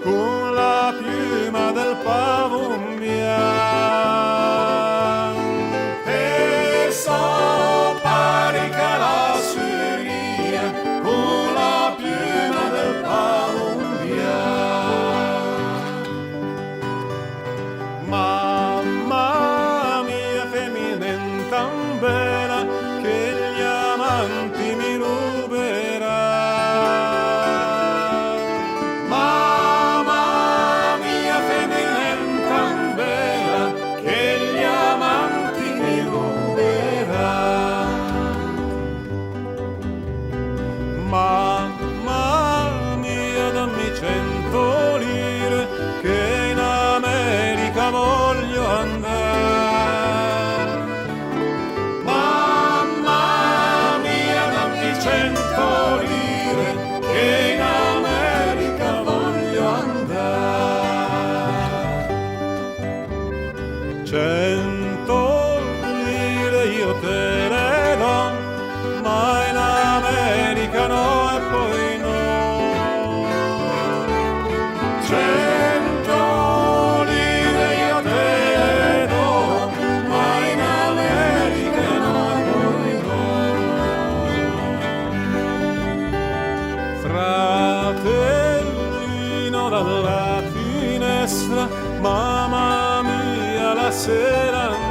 con la piuma del pavon bianco. E so parica la suria con la piuma del pavon bianco. Mamma mia, femmina tan bella che gli amanti mi ruberà. Mamma mia, femmina tan bella che gli amanti mi ruberà. Mamma mia, dammi 100 lire che in America voglio andare. Mamma mia, dammi 100 lire che in America voglio andare. 100 lire io te le do, ma in America no e poi no. 100 lire io te le do, ma in America no e poi no. Fratellino dalla finestra, mamma mia la sera